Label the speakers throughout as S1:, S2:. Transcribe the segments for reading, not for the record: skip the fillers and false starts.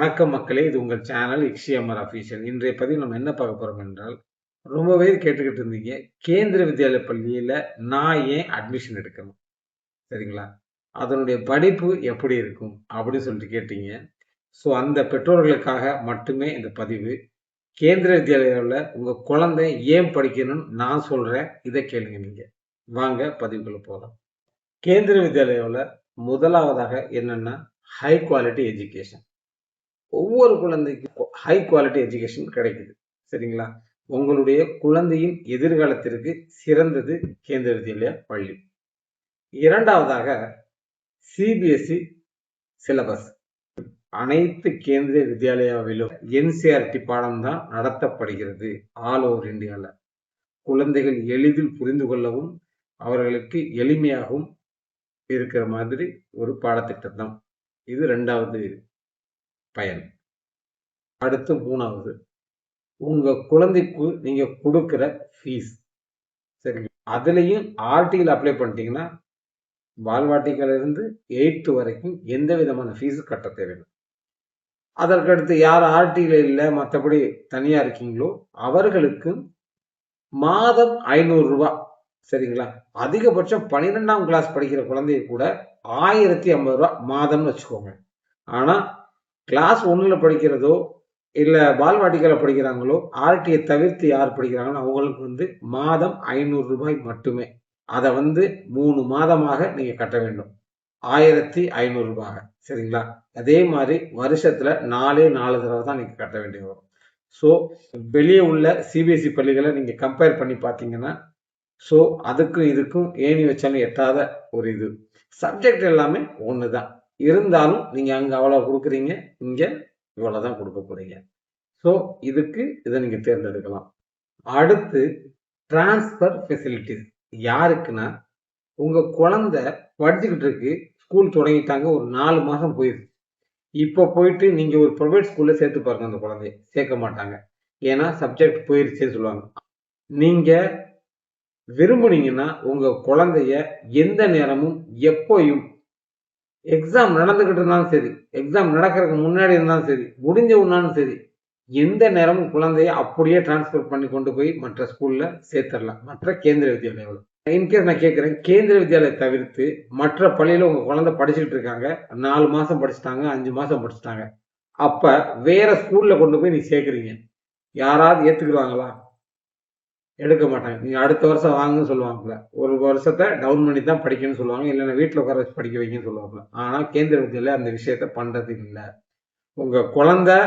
S1: வணக்கம் மக்களே, இது உங்கள் சேனல் XMR அஃபீஷியல். இன்றைய பதிவில் நம்ம என்ன பார்க்க போறோம் என்றால், ரொம்பவே கேட்டுக்கிட்டு இருந்தீங்க, கேந்திர வித்யாலயா பள்ளியில நான் ஏன் அட்மிஷன் எடுக்கணும்? சரிங்களா? அதனுடைய படிப்பு எப்படி இருக்கும்? அப்படின்னு சொல்லிட்டு கேட்டீங்க. ஸோ அந்த பெற்றோர்களுக்காக மட்டுமே இந்த பதிவு. கேந்திர வித்யாலயாவில் உங்க குழந்தை ஏன் படிக்கணும்னு நான் சொல்றேன். இதை கேளுங்க நீங்க. வாங்க பதிவுக்குள்ள போகலாம். கேந்திர வித்யாலயாவில் முதலாவதாக என்னன்னா, ஹை குவாலிட்டி எஜுகேஷன். ஒவ்வொரு குழந்தைக்கும் ஹை குவாலிட்டி எஜுகேஷன் கிடைக்குது. சரிங்களா? உங்களுடைய குழந்தையின் எதிர்காலத்திற்கு சிறந்தது கேந்திர வித்யாலயா பள்ளி. இரண்டாவதாக சிபிஎஸ்இ சிலபஸ். அனைத்து கேந்திரிய வித்யாலயாவிலும் NCERT பாடம் தான் நடத்தப்படுகிறது ஆல் ஓவர் இந்தியால. குழந்தைகள் எளிதில் புரிந்து கொள்ளவும் அவர்களுக்கு எளிமையாகவும் இருக்கிற மாதிரி ஒரு பாடத்திட்டம் தான். இது இரண்டாவது பயன். அடுத்து மூணாவது, உங்க குழந்தைக்கு நீங்க கொடுக்கிற ஃபீஸ். சரி, அதுலயும் ஆர்டியில் அப்ளை பண்ணிட்டீங்கன்னா பால்வாட்டிகள் இருந்து 8th வரைக்கும் எந்த விதமான ஃபீஸ் கட்ட தேவையில்லை. அதற்கடுத்து யார் ஆர்டியில் இல்லை, மற்றபடி தனியா இருக்கீங்களோ அவர்களுக்கு மாதம் 500 ரூபாய். சரிங்களா? அதிகபட்சம் 12ஆம் கிளாஸ் படிக்கிற குழந்தைய கூட 1050 ரூபாய் மாதம்னு வச்சுக்கோங்க. ஆனா கிளாஸ் 1ல படிக்கிறதோ இல்ல பால்வாட்டிகளை படிக்கிறாங்களோ, ஆர்டியை தவிர்த்து யார் படிக்கிறாங்களோ அவங்களுக்கு மாதம் 500 ரூபாய் மட்டுமே. அதை 3 மாதமாக நீங்க கட்ட வேண்டும். 1500 ரூபாய். சரிங்களா? அதே மாதிரி வருஷத்துல 4 தடவை தான் நீங்க கட்ட வேண்டிய வரும். ஸோ வெளியே உள்ள சிபிஎஸ்இ பள்ளிகளை நீங்க கம்பேர் பண்ணி பார்த்தீங்கன்னா, ஸோ அதுக்கும் இதுக்கும் ஏணி வச்சாலும் எட்டாத ஒரு இது. சப்ஜெக்ட் எல்லாமே ஒண்ணுதான். இருந்தாலும் நீங்க அங்க அவ்வளவு கொடுக்குறீங்க, இங்க இவ்வளவுதான் கொடுக்க போறீங்க. ஸோ இதுக்கு இதை நீங்க தேர்ந்தெடுக்கலாம். அடுத்து டிரான்ஸ்பர் ஃபெசிலிட்டிஸ். யாருக்குன்னா, உங்க குழந்தை படிச்சுக்கிட்டு இருக்கு, ஸ்கூல் தொடங்கிட்டாங்க, ஒரு 4 மாசம் போயிருக்கு. இப்போ போயிட்டு நீங்க ஒரு பிரைவேட் ஸ்கூல்ல சேர்த்து பாருங்க, அந்த குழந்தைய சேர்க்க மாட்டாங்க. ஏன்னா சப்ஜெக்ட் போயிருச்சுன்னு சொல்லுவாங்க. நீங்க விரும்புனீங்கன்னா உங்க குழந்தைய எந்த நேரமும் எப்போயும், எக்ஸாம் நடந்துகிட்டு இருந்தாலும் சரி, எக்ஸாம் நடக்கிறதுக்கு முன்னாடி இருந்தாலும் சரி, முடிஞ்ச உடனாலும் சரி, எந்த நேரமும் குழந்தைய அப்படியே டிரான்ஸ்பர் பண்ணி கொண்டு போய் மற்ற ஸ்கூல்ல சேர்த்துடலாம், மற்ற கேந்திர வித்யாலயாவில். இன்கேஸ் நான் கேட்கிறேன், கேந்திர வித்யாலயை தவிர்த்து மற்ற பள்ளியில உங்க குழந்தை படிச்சுட்டு இருக்காங்க, 4 மாசம் படிச்சுட்டாங்க, 5 மாசம் படிச்சுட்டாங்க, அப்ப வேற ஸ்கூல்ல கொண்டு போய் நீ சேர்க்குறீங்க, யாராவது ஏத்துக்குவாங்களா? எடுக்க மாட்டாங்க. நீங்க அடுத்த வருஷம் வாங்கன்னு சொல்லுவாங்கல்ல, ஒரு வருஷத்தை டவுன் பண்ணி தான் படிக்கணும்னு சொல்லுவாங்க, இல்லைன்னா வீட்டில் உட்கார வச்சு படிக்க வைங்கன்னு சொல்லுவாங்கல்ல. ஆனா கேந்திர வித்யாலயா அந்த விஷயத்த பண்றது இல்லை. உங்க குழந்தை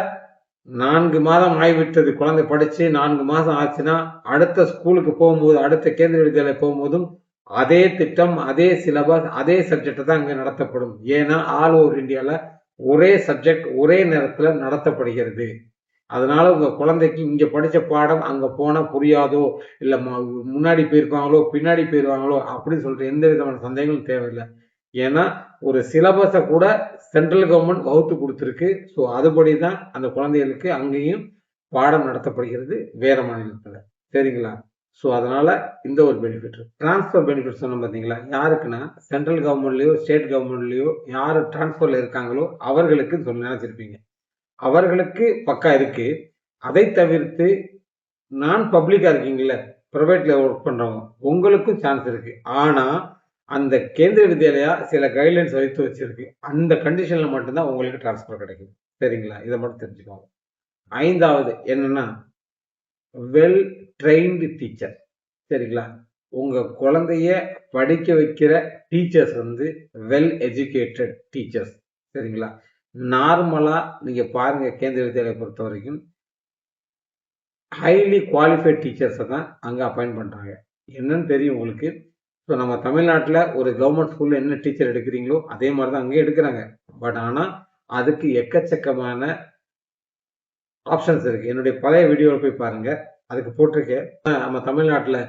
S1: 4 மாதம் ஆகிவிட்டது, குழந்தை படிச்சு 4 மாசம் ஆச்சுன்னா அடுத்த ஸ்கூலுக்கு போகும்போது, அடுத்த கேந்திர வித்யாலயா போகும்போதும் அதே திட்டம், அதே சிலபஸ், அதே சப்ஜெக்ட் தான் இங்க நடத்தப்படும். ஏன்னா ஆல் ஓவர் இந்தியால ஒரே சப்ஜெக்ட் ஒரே நேரத்துல நடத்தப்படுகிறது. அதனால உங்க குழந்தைக்கு இங்க படிச்ச பாடம் அங்க போனா புரியாதோ, இல்ல முன்னாடி போயிருப்பாங்களோ பின்னாடி போயிருவாங்களோ அப்படின்னு சொல்லிட்டு எந்த விதமான சந்தேகங்களும் தேவையில்லை. ஏன்னா ஒரு சிலபஸை கூட சென்ட்ரல் கவர்மெண்ட் வகுத்து கொடுத்துருக்கு. ஸோ அதுபடிதான் அந்த குழந்தைகளுக்கு அங்கேயும் பாடம் நடத்தப்படுகிறது, வேற மாநிலத்துல. சரிங்களா? ஸோ அதனால இந்த ஒரு பெனிஃபிட். டிரான்ஸ்பர் பெனிஃபிட் சொன்னோம் பார்த்தீங்களா? யாருக்குன்னா சென்ட்ரல் கவர்மெண்ட்லயோ ஸ்டேட் கவர்மெண்ட்லயோ யாரு டிரான்ஸ்பர்ல இருக்காங்களோ அவர்களுக்கு சொல்லி நினைச்சிருப்பீங்க. அவர்களுக்கு பக்கா இருக்கு. அதை தவிர்த்து நான் பப்ளிக்கா இருக்கீங்கல்ல, பிரைவேட்ல ஒர்க் பண்றவங்க, உங்களுக்கும் சான்ஸ் இருக்கு. ஆனா அந்த கேந்திர வித்யாலயா சில கைட்லைன்ஸ் வைத்து வச்சிருக்கு. அந்த கண்டிஷன்ல மட்டும்தான் உங்களுக்கு டிரான்ஸ்பர் கிடைக்கும். சரிங்களா? இதை மட்டும் தெரிஞ்சுக்கோங்க. 5வது என்னன்னா, வெல் ட்ரெயின்டு டீச்சர். சரிங்களா? உங்க குழந்தைய படிக்க வைக்கிற டீச்சர்ஸ் வெல் எஜுகேட்டட் டீச்சர்ஸ். சரிங்களா? நார்மலா நீங்க பாருங்க, கேந்திர வித்யாலயா பொறுத்த வரைக்கும் ஹைலி குவாலிஃபைட் டீச்சர்ஸை தான் அங்க அப்பாயிண்ட் பண்றாங்க. என்னன்னு தெரியும் உங்களுக்கு. ஸோ நம்ம தமிழ்நாட்டில் ஒரு கவர்மெண்ட் ஸ்கூல்ல என்ன டீச்சர் எடுக்கிறீங்களோ அதே மாதிரி தான் அங்கேயும் எடுக்கிறாங்க. பட் ஆனால் அதுக்கு எக்கச்சக்கமான ஆப்ஷன்ஸ் இருக்கு. என்னுடைய பழைய வீடியோவில் போய் பாருங்க, அதுக்கு போட்டிருக்கேன். நம்ம தமிழ்நாட்டில்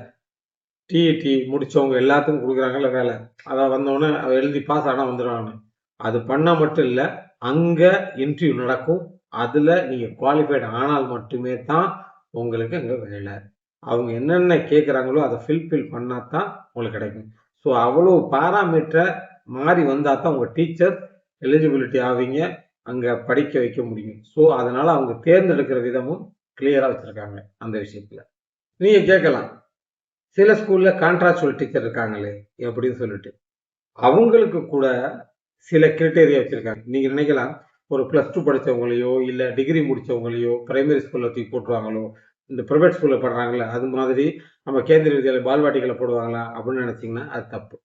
S1: டிஇடி முடிச்சவங்க எல்லாத்துக்கும் கொடுக்குறாங்கல்ல வேலை, அதான் வந்தோடனே எழுதி பாஸ் ஆனால் வந்துடுவாங்க. அது பண்ணால் மட்டும் இல்லை, அங்கே இன்டர்வியூ நடக்கும். அதில் நீங்கள் குவாலிஃபைட் ஆனால் மட்டுமே தான் உங்களுக்கு அங்கே வேலை. அவங்க என்னென்ன கேட்குறாங்களோ அதை ஃபில் பண்ணால் தான் உங்களுக்கு கிடைக்கும். ஸோ அவ்வளோ பாராமீட்டரை மாறி வந்தால் தான் உங்கள் டீச்சர் எலிஜிபிலிட்டி ஆவீங்க. அங்க படிக்க வைக்க முடியும். ஸோ அதனால அவங்க தேர்ந்தெடுக்கிற விதமும் கிளியரா வச்சிருக்காங்க அந்த விஷயத்துல. நீங்க கேட்கலாம், சில ஸ்கூல்ல கான்ட்ராக்சுவல் டீச்சர் இருக்காங்களே அப்படின்னு சொல்லிட்டு. அவங்களுக்கு கூட சில கிரைட்டீரியா வச்சிருக்காங்க. நீங்க நினைக்கலாம், ஒரு +2 படிச்சவங்களையோ, இல்ல டிகிரி முடிச்சவங்களையோ பிரைமரி ஸ்கூல்ல தூக்கி போட்டுருவாங்களோ, இந்த பிரைவேட் ஸ்கூல்ல பண்றாங்கல்ல, அது மாதிரி நம்ம கேந்திரிய வித்யாலயா பால்வாடிகள்ல போடுவாங்களா அப்படின்னு நினைச்சீங்கன்னா, அது தப்பு.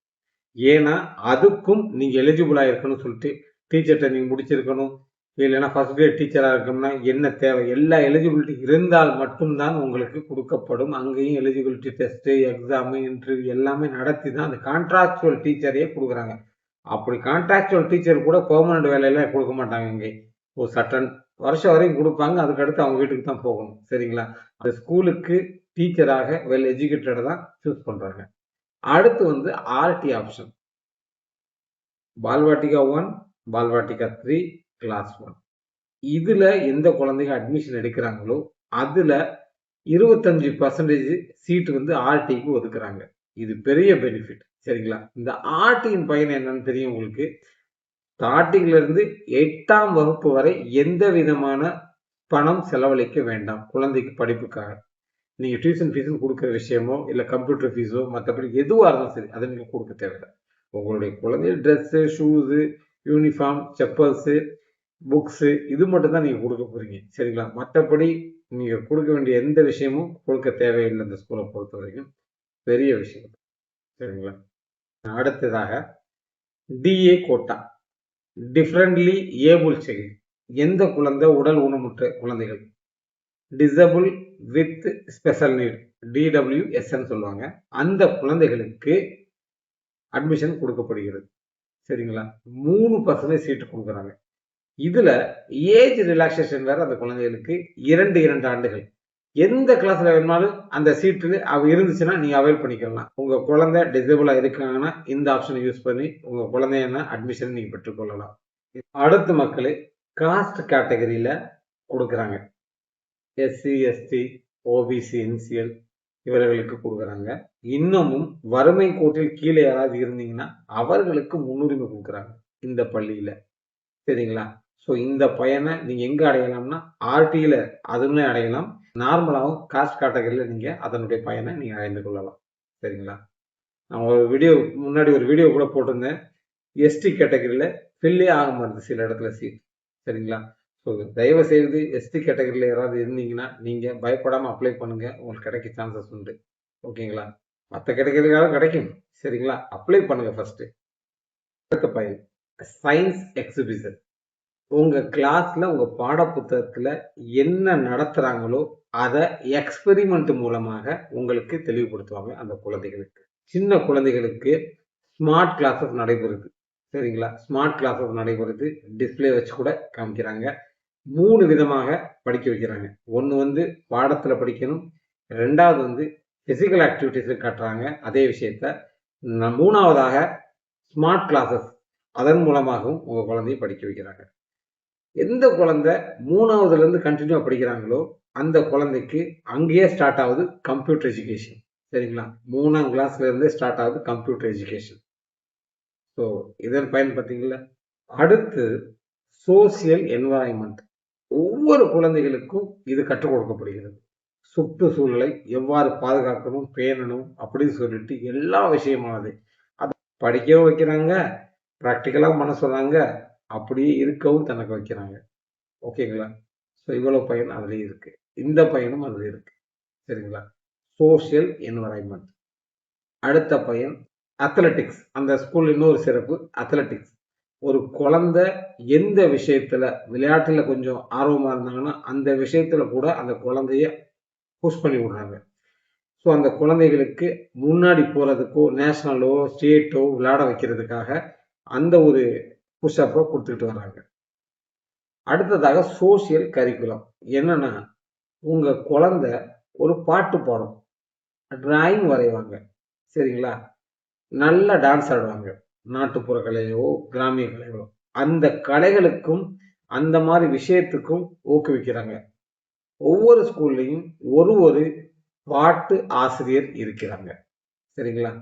S1: ஏன்னா, அதுக்கும் நீங்க எலிஜிபிளா இருக்கணும்னு சொல்லிட்டு டீச்சர் ட்ரெய்னிங் முடிச்சிருக்கணும். இல்லைன்னா ஃபர்ஸ்ட் கிரேட் டீச்சரா இருக்கணும்னா என்ன தேவை? எல்லா எலிஜிபிலிட்டி இருந்தால் மட்டும் தான் உங்களுக்கு குடுக்கப்படும். அங்கேயும் எலிஜிபிலிட்டி டெஸ்ட், எக்ஸாம், இன்டர்வியூ எல்லாமே நடத்தி தான் அந்த கான்ட்ராக்சுவல் டீச்சரையே குடுக்குறாங்க. அப்படி கான்ட்ராக்சுவல் டீச்சர் கூட பெர்மனன்ட் வேலையெல்லாம் குடுக்க மாட்டாங்க இங்கே. ஒரு சர்டன் வருஷம் வரைக்கும் குடுப்பாங்க. அதுக்கடுத்து அவங்க வீட்டுக்கு தான் போகணும். சரிங்களா? அந்த ஸ்கூலுக்கு டீச்சராக வெல் எஜுகேட்டட தான் சூஸ் பண்றாங்க. அடுத்து வந்து ஆர்டி ஆப்ஷன். பால்வாட்டிகா 1, பால்வாட்டிகா 3, கிளாஸ் 1. இதுல எந்த குழந்தைங்க அட்மிஷன் எடுக்கிறாங்களோ, அதுல 25% சீட் வந்து ஆர்டிக்கு ஒதுக்குறாங்க. இது பெரிய பெனிஃபிட். சரிங்களா? இந்த ஆர்டியின் பயன் என்னன்னு தெரியும் உங்களுக்கு. ஸ்டார்ட்டிங்ல இருந்து 8ஆம் வகுப்பு வரை எந்த விதமான பணம் செலவழிக்க வேண்டாம். குழந்தைக்கு படிப்புக்காக. நீங்க டியூஷன் ஃபீஸ்ன்னு குடுக்குற விஷயமோ, இல்ல கம்ப்யூட்டர் ஃபீஸோ, மத்தபடி எதுவா இருந்தாலும் சரி, அத நீங்க குடுக்க தேவையில்ல. உங்களுடைய குழந்தை dress, shoes, uniform, chappals, books இது மட்டும் தான் நீங்க குடுக்க போறீங்க. சரிங்களா? மத்தபடி நீங்க குடுக்க வேண்டிய எந்த விஷயமும் குடுக்க தேவையில்ல இந்த ஸ்கூல பொறுத்தவரைக்கும். பெரிய விஷயம். சரிங்களா? அடுத்ததாக DA quota. Differently able child. எந்த குழந்தை உடல் ஊனமுற்ற குழந்தைகள். Disable with special need. டிடபிள்யூஎஸ்ன்னு சொல்லுவாங்க. அந்த குழந்தைகளுக்கு அட்மிஷன் குடுக்கப்படுகிறது. சரிங்களா? 3% சீட்டு குடுக்குறாங்க. இதுல ஏஜ் ரிலாக்சேஷன் வேற அந்த குழந்தைகளுக்கு 2 ஆண்டுகள். எந்த கிளாஸ்ல வேணுமானாலும் அந்த சீட்டு இருந்துச்சுன்னா நீங்க அவைல் பண்ணிக்கலாம். உங்க குழந்தை டிசேபிளா இருக்காங்கன்னா இந்த ஆப்ஷனை யூஸ் பண்ணி உங்க குழந்தையான அட்மிஷன் நீங்க பெற்றுக்கொள்ளலாம். அடுத்து மக்களே காஸ்ட் கேட்டகரியில குடுக்குறாங்க. எஸ்சி, எஸ்டி, ஓபிசி, என்சிஎல் இவர்களுக்கு குடுக்குறாங்க. இன்னமும் வறுமை கோட்டில் கீழ யாராவது இருந்தீங்கன்னா அவர்களுக்கு முன்னுரிமை குடுக்குறாங்க இந்த பள்ளியில. சரிங்களா? ஸோ இந்த பயன நீங்க எங்க அடையலாம்னா, ஆர்டில அதுவுமே அடையலாம். நார்மலாவும் காஸ்ட் கேட்டகரியில நீங்க அதனுடைய பயன நீங்க அடைந்து கொள்ளலாம். சரிங்களா? நான் முன்னாடி ஒரு வீடியோ கூட போட்டிருந்தேன். எஸ்டி கேட்டகரியில ஃபில்லே ஆக மாட்டுது சில இடத்துல சீட். சரிங்களா? ஸோ தயவு செய்து எஸ்டி கேட்டகரியில யாராவது இருந்தீங்கன்னா, நீங்க பயப்படாம அப்ளை பண்ணுங்க. உங்களுக்கு கிடைக்க சான்சஸ் உண்டு. ஓகேங்களா? மத்த கேட்டகரிக்காக கிடைக்கும். சரிங்களா? அப்ளை பண்ணுங்க ஃபர்ஸ்ட்டு. அடுத்த பயன் சயன்ஸ் எக்ஸிபிஷன். உங்க கிளாஸ்ல, உங்க பாட புத்தகத்துல என்ன நடத்துறாங்களோ, அத எக்ஸ்பெரிமென்ட் மூலமாக உங்களுக்கு தெளிவுபடுத்துவாங்க அந்த குழந்தைகளுக்கு. சின்ன குழந்தைகளுக்கு ஸ்மார்ட் கிளாஸஸ் நடைபெறுது. சரிங்களா? ஸ்மார்ட் கிளாஸஸ் நடைபெறுது. டிஸ்ப்ளே வச்சு கூட காமிக்கிறாங்க. 3 விதமாக படிக்க வைக்கிறாங்க. ஒண்ணு வந்து பாடத்துல படிக்கணும். 2வது வந்து பிசிக்கல் ஆக்டிவிட்டீஸ்ல காட்டுறாங்க அதே விஷயத்த. 3வதாக ஸ்மார்ட் கிளாஸஸ் அதன் மூலமாகவும் உங்க குழந்தைய படிக்க வைக்கிறாங்க. எந்த குழந்தை 3வதுல இருந்து கன்டினியூவா படிக்கிறாங்களோ, அந்த குழந்தைக்கு அங்கேயே ஸ்டார்ட் ஆகுது கம்ப்யூட்டர் எஜுகேஷன். சரிங்களா? 3ஆம் கிளாஸ்ல இருந்தே ஸ்டார்ட் ஆகுது கம்ப்யூட்டர் எஜுகேஷன். ஸோ இதன் பயன் பார்த்தீங்களா? அடுத்து சோசியல் என்வைரன்மென்ட். ஒவ்வொரு குழந்தைகளுக்கும் இது கற்றுக் கொடுக்கப்படுகிறது. சுற்றுச்சூழலை எவ்வாறு பாதுகாக்கணும், பேணணும் அப்படின்னு சொல்லிட்டு எல்லா விஷயமானது. அத படிக்கவும் வைக்கிறாங்க, பிராக்டிகலா பண்ண சொல்றாங்க, அப்படியே இருக்கவும் தனக்கு வைக்கிறாங்க. ஓகேங்களா? ஸோ இவ்வளவு பயன் அதுலயே இருக்கு. இந்த பயனும் அதுல இருக்கு. சரிங்களா? Social environment. அடுத்த பயன் அத்லெட்டிக்ஸ். அந்த ஸ்கூல் இன்னொரு சிறப்பு அத்லெட்டிக்ஸ். ஒரு குழந்தை எந்த விஷயத்துல விளையாட்டுல கொஞ்சம் ஆர்வமா இருந்தாங்கன்னா, அந்த விஷயத்துல கூட அந்த குழந்தைய புஷ் பண்ணி விடுறாங்க. ஸோ அந்த குழந்தைகளுக்கு முன்னாடி போறதுக்கோ, நேஷனலோ, ஸ்டேட்டோ விளையாட வைக்கிறதுக்காக அந்த ஒரு புஷ் அப்ப குடுத்துக்கிட்டு வர்றாங்க. அடுத்ததாக சோசியல் கரிக்குலம். என்னன்னா, உங்க குழந்தை ஒரு பாட்டு பாடும், டிராயிங் வரைவாங்க. சரிங்களா? நல்லா டான்ஸ் ஆடுவாங்க. நாட்டுப்புற கலையோ, கிராமிய கலைகளோ. அந்த கலைகளுக்கும், அந்த மாரி விஷயத்துக்கும் ஊக்குவிக்கிறாங்க. ஒவ்வொரு ஸ்கூல்லயும் ஒரு பாட்டு ஆசிரியர் இருக்கிறாங்க. சரிங்களா?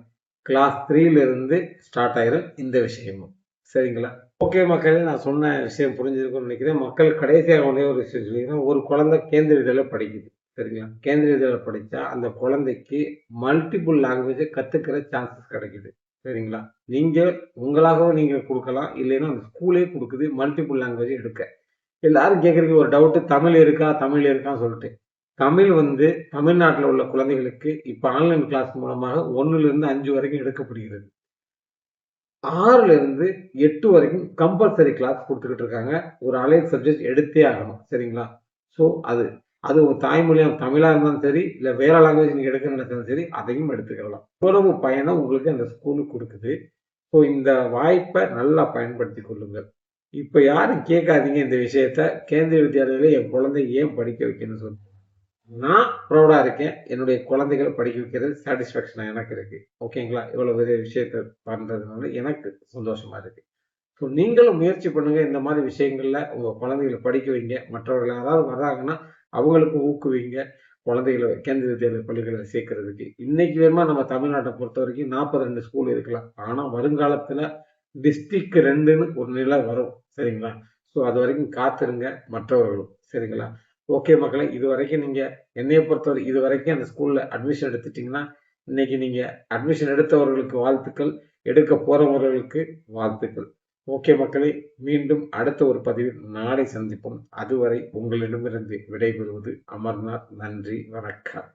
S1: கிளாஸ் 3ல இருந்து ஸ்டார்ட் ஆயிரும் இந்த விஷயமும். சரிங்களா? ஓகே மக்களே, நான் சொன்ன விஷயம் புரிஞ்சிருக்கும்னு நினைக்கிறேன். மக்கள் கடைசியாக ஒரே ஒரு விஷயம் சொல்லிக்கிறேன். ஒரு குழந்தை கேந்திர வித்யாலயா படிக்குது. சரிங்களா? கேந்திர வித்யாலயா படிச்சா, அந்த குழந்தைக்கு மல்டிபிள் லாங்குவேஜ கத்துக்கிற சான்சஸ் கிடைக்குது. சரிங்களா? நீங்க உங்களாகவும் நீங்க குடுக்கலாம். இல்லைன்னா அந்த ஸ்கூலே குடுக்குது மல்டிபிள் லாங்குவேஜ் எடுக்க. எல்லாரும் கேட்கறதுக்கு ஒரு டவுட் தமிழ் இருக்கா? தமிழ் இருக்கான்னு சொல்லிட்டு. தமிழ் வந்து தமிழ்நாட்டுல உள்ள குழந்தைகளுக்கு இப்ப ஆன்லைன் கிளாஸ் மூலமாக 1லிருந்து 5 வரைக்கும் எடுக்கப்படுகிறது. 6லிருந்து 8 வரைக்கும் கம்பல்சரி கிளாஸ் குடுத்துக்கிட்டு இருக்காங்க. ஒரு அலைட் சப்ஜெக்ட் எடுத்தே ஆகணும். சரிங்களா? ஸோ அது அது உங்க தாய்மொழியா தமிழா இருந்தாலும் சரி, இல்ல வேற லாங்குவேஜ் நீங்க எடுக்க நினைச்சாலும் சரி, அதையும் எடுத்துக்கலாம். இவ்வளவு பயணம் உங்களுக்கு அந்த ஸ்கூல் குடுக்குது. ஸோ இந்த வாய்ப்ப நல்லா பயன்படுத்திக் கொள்ளுங்கள். இப்ப யாரும் கேட்காதீங்க இந்த விஷயத்த. கேந்திரிய வித்யாலயால என் குழந்தைய ஏன் படிக்க வைக்கணும்னு சொல்லி. நான் ப்ரௌடா இருக்கேன். என்னுடைய குழந்தைகள படிக்க வைக்கிறது சாட்டிஸ்ஃபேக்ஷனா எனக்கு இருக்கு. ஓகேங்களா? இவ்வளவு பெரிய விஷயத்த பண்றதுனால எனக்கு சந்தோஷமா இருக்கு. ஸோ நீங்களும் முயற்சி பண்ணுங்க. இந்த மாரி விஷயங்கள்ல உங்க குழந்தைகள படிக்க வைங்க. மற்றவர்கள் யாராவது வர்றாங்கன்னா, அவங்களுக்கு ஊக்குவிங்க. குழந்தைகள கேந்திரிய வித்யாலய பள்ளிகள்ல சேர்க்கிறதுக்கு. இன்னைக்கு வேணுமா நம்ம தமிழ்நாட்ட பொறுத்தவரைக்கும் 42 ஸ்கூல் இருக்கலாம். ஆனா வருங்காலத்துல டிஸ்ட்ரிக்ட் 2ன்னு ஒரு நிலை வரும். சரிங்களா? ஸோ அதுவரைக்கும் காத்திருங்க மற்றவர்களும். சரிங்களா? ஓகே மக்களே. இதுவரைக்கும் நீங்க என்னைய பொறுத்தவரை இதுவரைக்கும் அந்த ஸ்கூல்ல அட்மிஷன் எடுத்துட்டீங்கன்னா, இன்னைக்கு நீங்க அட்மிஷன் எடுத்தவர்களுக்கு வாழ்த்துக்கள். எடுக்க போறவர்களுக்கு வாழ்த்துக்கள். ஓகே மக்களே. மீண்டும் அடுத்த ஒரு பதிவில் நாளை சந்திப்போம். அதுவரை உங்களிடமிருந்து விடைபெறுவது அமர்நாத். நன்றி. வணக்கம்.